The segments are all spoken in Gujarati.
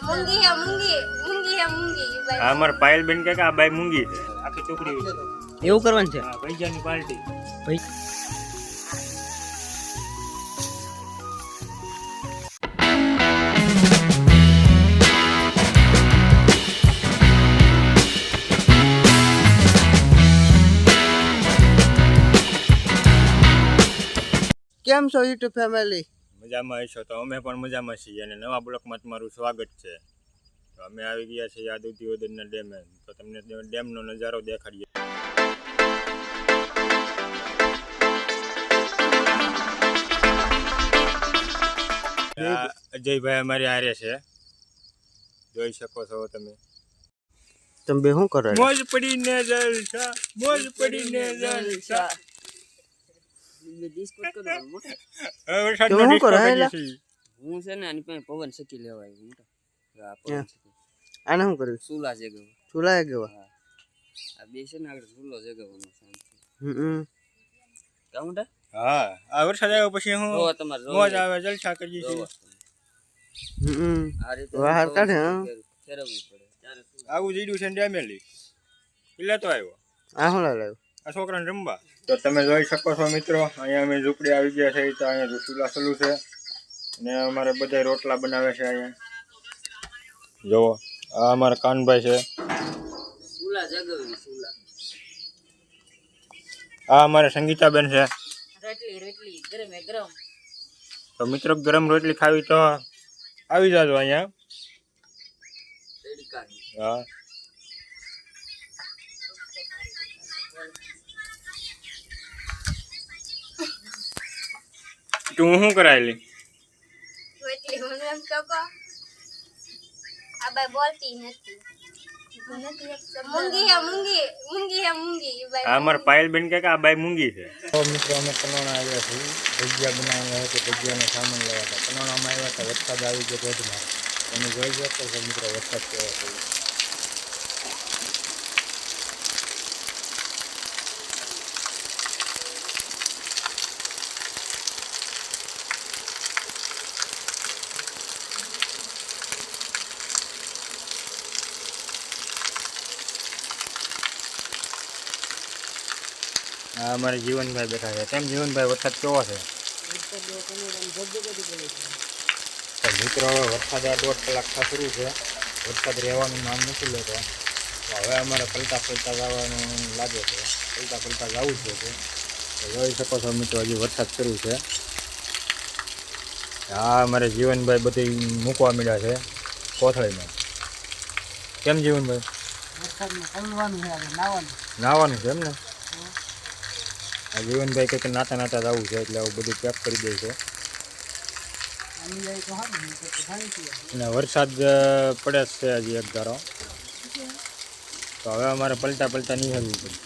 મૂંગી હે મૂંગી મૂંગી હે મૂંગી આ અમાર પાયલ બેન કે આ બાઈ મૂંગી છે આખી ટુકડી છે એવું કરવાનું છે હા ભૈજાની પાર્ટી ભાઈ કેમ છો યુટ્યુબ ફેમિલી મજામાં હશો તો અમે પણ મજામાં છીએ અને નવા બ્લોકમાં તમારું સ્વાગત છે તો અમે આવી ગયા છીએ આ દૂધીવદરના ડેમે તો તમને ડેમનો નજારો દેખાડીએ અજયભાઈ અમારી હારે છે જોઈ શકો છો તમે બે શું કરો મોજ પડીને જલસા મોજ પડીને જલસા હું છે ને આની પાસે પવન શકી લેવાય આને શું કર્યું સુલા છે ગયો ચૂલા ગયો આ બે છે ને આગળ સુલો છે ગયો કાઉન્ટર હા આ વરસાદ આવ્યો પછી હું તો તમારે મોજ આવે જલસા કરીએ છીએ આ રીતે બહાર કાઢે ફેરવવી પડે ત્યારે શું આવું જીડું છે ડેમેલી એટલે તો આવ્યો આ શું લાવ્યું આ છોકરાને રમવા તો તમે જોઈ શકો છો મિત્રો અહીંયા અમે ઝૂંપડી આવી ગયા છે તો અહીંયા ચૂલા સલું છે અને અમારે બધા રોટલા બનાવે છે અહીંયા જોવો આ અમારા કાનભાઈ છે સુલા જગવી સુલા આ અમારે સંગીતાબેન છે રોટલી રોટલી ગરમે ગરમ તો મિત્રો ગરમ રોટલી ખાવી તો આવી જાજો અહીંયા તડકા હા તું શું કરાયેલી એટલે હું એમ તો કહો આ બાઈ બોલતી નથી મૂંગી હે મૂંગી મૂંગી હે મૂંગી બાઈ આ અમાર પાયલ બેન કે આ બાઈ મૂંગી છે તો મિત્રો અમે કનોણા આવ્યા છીએ ભજીયા બનાવવા હતા ભજીયાનો સામાન લેવા હતા કનોણામાં આવ્યા હતા વરસાદ આવી ગયો ધોધમાર તમે જોઈ શકો છો મિત્રો વરસાદ કેવો થયો હા અમારે જીવનભાઈ બેઠા છે કેમ જીવનભાઈ વરસાદ કેવો છે તો મિત્રો હવે વરસાદ આ 1.5 કલાક શરૂ છે વરસાદ રહેવાનું નામ નથી લેતો તો હવે અમારે પલટા જવાનું લાગે છે પલટા જવું છે તો જોઈ શકો છો મિત્રો હજી વરસાદ શરૂ છે હા અમારે જીવનભાઈ બધી મૂકવા મળ્યા છે કોથળીમાં કેમ જીવનભાઈ નાવાનું છે એમ ને આ જીવનભાઈ કંઈક નાતા નાતા જવું છે એટલે આવું બધું પેક કરી દે છે અને વરસાદ પડે જ છે હજી એક ધારો તો હવે અમારે પલટા નીકળવું પડે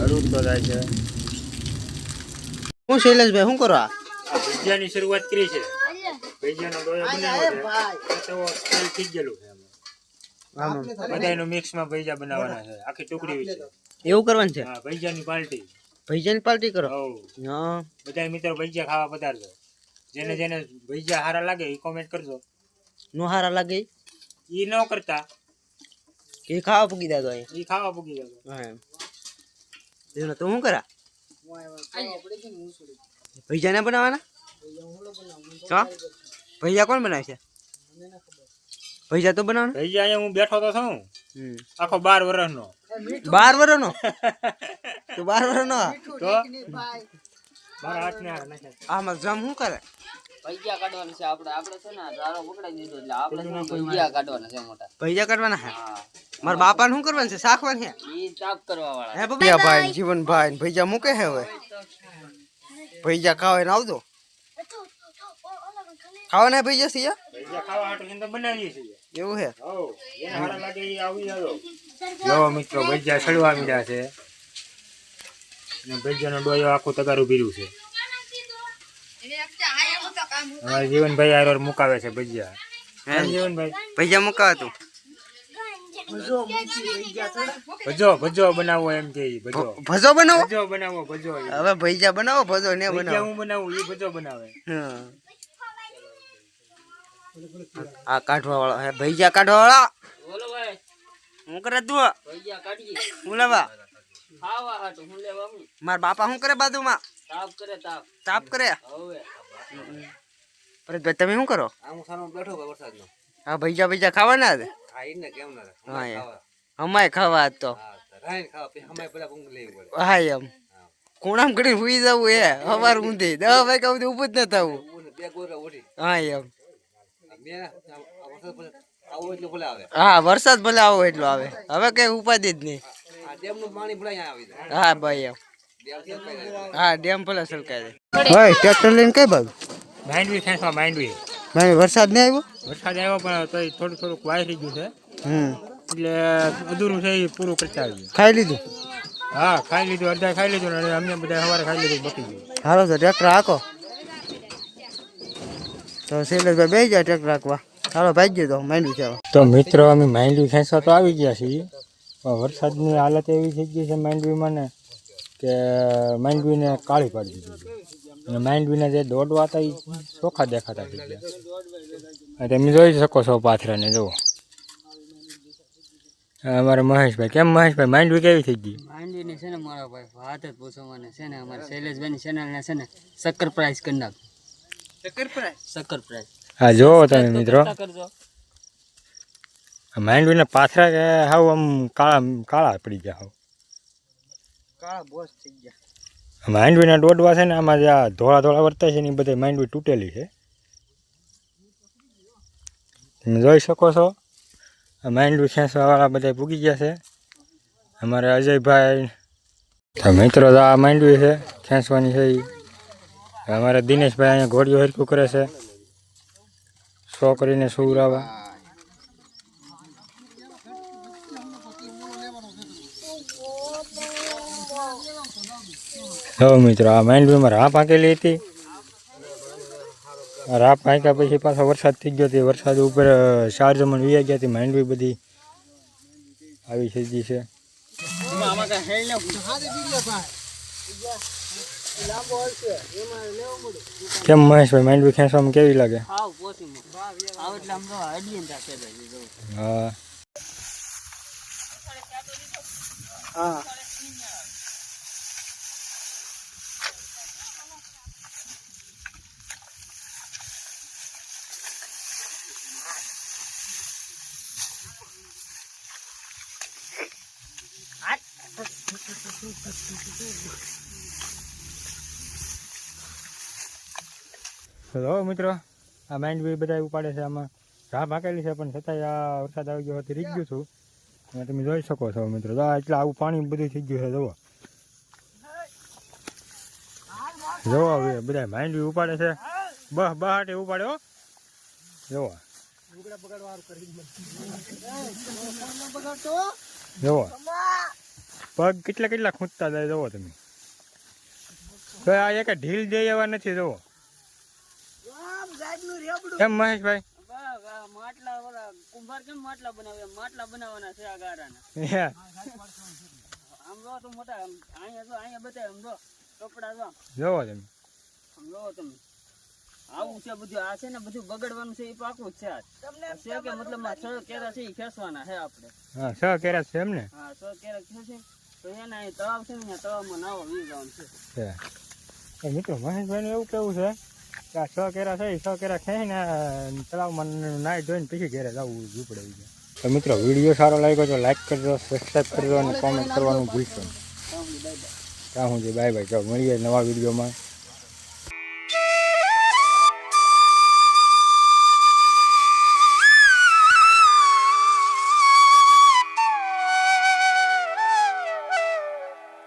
હરું તો જાય છે હું શૈલેષભાઈ શું કરો આ ભજીયાની શરૂઆત કરી છે ભજીયાનો ડોયો બનાવ્યો છે તો તેલ થઈ ગયેલું છે બધાનું મિક્સમાં ભજીયા બનાવવાના છે આખી ટુકડી છે એવું કરવાનું છે હા ભજીયાની પાર્ટી પાર્ટી કરો હા બધા મિત્રો ભજીયા ખાવા પધારજો જેને જેને ભજીયા સારા લાગે એ કોમેન્ટ કરજો નો હારા લાગે એ ન કરતા કે ખાવા પૂગી દાદો અહીં એ ખાવા પૂગી જજો હા એમ તો શું કરા ભૈયા ના બનાવવાના હા ભૈયા કોણ બનાવે છે ભૈયા તો બનાવવાના ભજીયા અહીંયા હું બેઠો તો છું આખો 12 વર્ષનો 12 વર્ષનો તો 12 વર્ષનો તો મારા હાથને આ નાખે આમાં જમ શું કરે ભજીયા કાઢવાના છે આપણે છે ને દારો પકડાઈ દીધો એટલે આપણે ભજીયા કાઢવાના છે મોટા ભૈયા કાઢવાના હે મારા બાપાને શું કરવાનું છે શાખવાનું છે ઈ ચાપ કરવા વાળા હે બબિયા ભાઈ જીવનભાઈ ભૈયા મૂકે હે હવે ભૈયા ખાવા ને આવજો ખાવાના ભૈયા છે ભજીયા ખાવા હાટુ તો બનાવીએ છીએ એવું હે હો જેને સારા લાગે એ આવી જાજો જો મિત્રો ભજીયા છડવા મળ્યા છે અને ભજીયાનો ડોયો આખું તગારું ભીર્યું છે અમારા જીવનભાઈ આરોર મુકાવે છે ભજીયા હે જીવનભાઈ ભૈયા મુકાવા તું ભજો બનાવો એમ કે ભજો ભજો બનાવો ભજો હવે ભૈયા બનાવો ભજો ને બનાવો હું બનાવું એ ભજો બનાવે હા આ કાઢવા વાળો હે ભૈયા કાઢવા વાળા બોલો ભાઈ હું કરે તું ભૈયા કાઢી હું લેવા ખાવા હાટુ હું લેવા હું માર બાપા શું કરે બાજુમાં તાપ કરે તાપ તાપ કરે હવે પરેશભાઈ તમે શું કરો હું સામે બેઠો વરસાદનો હા ભૈયા ખાવાના હતા આઈને કેમ ના હા યાર અમાય ખાવા આજ તો રાઈન ખાવા પછી અમાય પેલા ઊંઘ લેવી પડે હા એમ ખૂણામ કરી સુઈ જવું એ સવાર ઊંધી 10 વાગ્યા સુધી ઊભું જ ન થવું બે ગોરા ઓઢી હા એમ મેં વરસાદ પછી આવો એટલે ભલે આવે હા વરસાદ ભલે આવો એટલો આવે હવે કઈ ઉપાધિ જ નહીં આ ડેમનું પાણી ભલે અહીંયા આવી જાય હા ભાઈ એમ ડેમ સરકાઈ જાય હા ડેમ ભલે સરકાય ભાઈ ટ્રેક્ટર લઈને કઈ બાજુ માંડવી ખેંચવા માંડવી ભાઈ વરસાદ નહીં આવ્યો વરસાદ આવ્યો પણ તો થોડુંક વાય થઈ ગયું છે એટલે અધૂરું છે એ પૂરું કરતા આવીએ ખાઈ લીધું હા ખાઈ લીધું અડધા ખાઈ લીધું અને અમને બધા સવારે ખાઈ લીધું બકી ગયું હાલો તો ટ્રેક્ટર હાકો તો શૈલેષભાઈ બેસી જાય ટ્રેક્ટર હાંકવા હાલો ભાઈ ગયો તો માંડવી છે તો મિત્રો અમે માંડવી ખેંચવા તો આવી ગયા છીએ પણ વરસાદની હાલત એવી થઈ ગઈ છે માંડવીમાં ને કે માંડવીને કાળી પાડી દીધી અને માંડવીના જે દોડવા હતા એ ચોખ્ખા દેખાતા થઈ ગયા તમે જોઈ શકો છો પાથરાને જુઓ અમારા મહેશભાઈ કેમ મહેશભાઈ માંડવી કેવી થઈ ગઈ માંડવીને છે ને મારા ભાઈ વાત જ પૂછવાને છે ને અમારા શૈલેષભાઈની ચેનલને છે ને શક્કર પ્રાઇસ કરી નાખ શક્કર પ્રાઇસ હા જોવો તમે મિત્રો કરજો માંડવીના પાથરા કે હાવ આમ કાળા પડી ગયા હાવ કાળા બોસ થઈ ગયા માંડવીના દોડવા છે ને આમાં જે આ ધોળા વર્તાય છે ને એ બધી માંડવી તૂટેલી છે તમે જોઈ શકો છો માંડવી ખેંચવાવાળા બધા પૂગી ગયા છે અમારે અજયભાઈ તો મિત્રો તો આ માંડવી છે ખેંચવાની છે એ અમારે દિનેશભાઈ અહીંયા ઘોડીઓ હરખું કરે છે શો કરીને સુવરાવા હવે મિત્રો આ માંડવીમાં રાપ હાંકેલી હતી રાપ હાંક્યા પછી પાછો વરસાદ થઈ ગયો હતો વરસાદ ઉપર 4 જમણ વીયા ગયા હતી માંડવી બધી આવી થઈ ગઈ છે કેમ મહેશભાઈ માંડવી ખેંચવામાં કેવી લાગે આવ પોસી આવ એટલે આમ તો અડીને રાખે ભાઈ હા હા તો મિત્રો આ માંડવી બધા ઉપાડે છે આમાં રાહ ભાકેલી છે પણ છતાંય આ વરસાદ આવી ગયો હતી રીત ગયું છું અને તમે જોઈ શકો છો મિત્રો એટલે આવું પાણી બધું થઈ ગયું છે જુઓ હવે બધા માંડવી ઉપાડે છે બહાટે ઉપાડે હો જુઓ જુઓ પગ કેટલા ખૂંચતા જાય જુઓ તમે તો આ એક ઢીલ દે એવા નથી જુઓ કેમ મહેશભાઈ માટલા વાળા કુંભાર કેમ માટલા બનાવે માટલા બનાવવાના છે આ ગારાના આમ જો તો મોટા અહીંયા બતાવે આમ જો કપડા જો જોવો તમે આમ જો તમે આવું છે બધું આ છે ને બધું બગડવાનું છે એ પાકું જ છે છે કે મતલબ આ 6 કેરા છે એ ખેંચવાના છે આપણે હા 6 કેરા છે એમ ને હા 6 કેરા ખેંચે તો એના અહીં તળાવ છે ને તળાવમાં નાવા વી જવાનું છે મિત્રો મહેશભાઈ એવું કેવું છે કે આ 6 કેરા છે 6 કેરા ખેંચીને તળાવમાં નાહી ધોઈને પછી ઘેરે જવું ઝૂપડે તો મિત્રો વિડીયો સારો લાગ્યો તો લાઈક કરજો સબસ્ક્રાઈબ કરજો અને કોમેન્ટ કરવાનું ભૂલશો નહીં ત્યાં સુધી બાય બાય ચાલો મળીએ નવા વિડીયોમાં